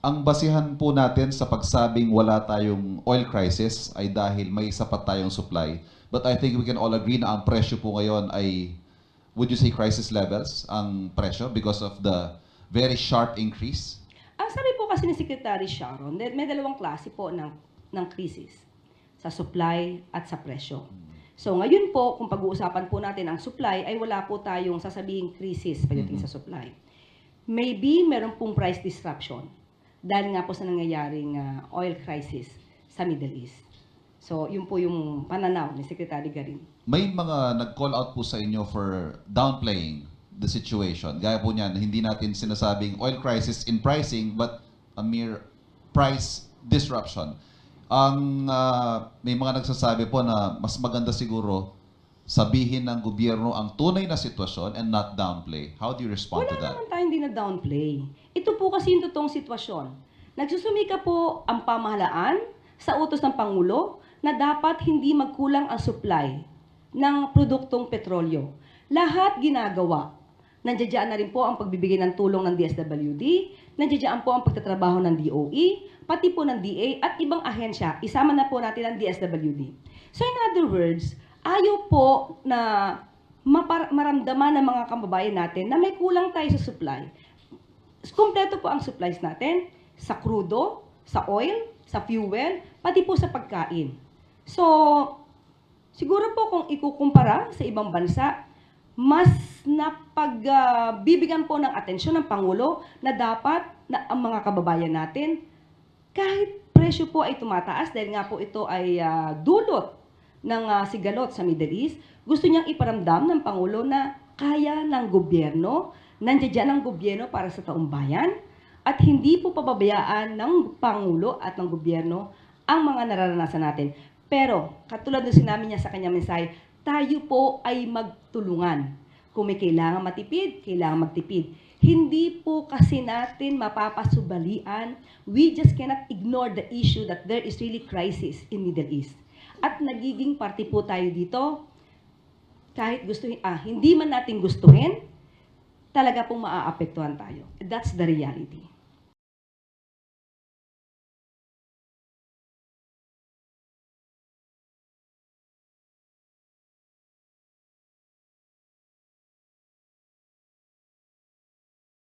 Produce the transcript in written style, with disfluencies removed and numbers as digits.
ang basihan po natin sa pagsabing wala tayong oil crisis ay dahil may sapat tayong supply. But I think we can all agree na ang presyo po ngayon ay, would you say crisis levels ang presyo because of the very sharp increase? Ang sabi po kasi ni Secretary Sharon, may dalawang klase po ng krisis. Sa supply at sa presyo. So ngayon po, kung pag-uusapan po natin ang supply, ay wala po tayong sasabing krisis pagdating sa supply. Maybe meron pong price disruption dahil nga po sa nangyayaring oil crisis sa Middle East. So yun po yung pananaw ni Secretary Garin. May mga nag-call out po sa inyo for downplaying the situation. Gaya po niyan, hindi natin sinasabing oil crisis in pricing, but a mere price disruption. May mga nagsasabi po na mas maganda siguro sabihin ng gobyerno ang tunay na sitwasyon and not downplay. How do you respond to that? Wala naman tayong hindi na downplay. Ito po kasi yung totoong sitwasyon. Nagsusumika po ang pamahalaan sa utos ng Pangulo na dapat hindi magkulang ang supply ng produktong petrolyo. Lahat ginagawa. Nandiyan na rin po ang pagbibigay ng tulong ng DSWD, nandiyan po ang pagtatrabaho ng DOE, pati po ng DA at ibang ahensya, isama na po natin ang DSWD. So in other words, ayaw po na maramdaman ng mga kababayan natin na may kulang tayo sa supply. Kompleto po ang supplies natin sa crudo, sa oil, sa fuel, pati po sa pagkain. So, siguro po kung ikukumpara sa ibang bansa, mas napagbibigyan po ng atensyon ng Pangulo na dapat na ang mga kababayan natin, kahit presyo po ay tumataas dahil nga po ito ay dulot ng sigalot sa Middle East, gusto niyang iparamdam ng Pangulo na kaya ng gobyerno, nandiyan ang gobyerno para sa taong bayan, at hindi po pababayaan ng Pangulo at ng gobyerno ang mga nararanasan natin. Pero, katulad ng sinabi niya sa kanyang mensahe, tayo po ay magtulungan. Kung may kailangan matipid, kailangan magtipid. Hindi po kasi natin mapapasubalian. We just cannot ignore the issue that there is really crisis in Middle East. At nagiging parte po tayo dito, kahit gustuhin, hindi man natin gustuhin, talaga pong maaapektuhan tayo. That's the reality.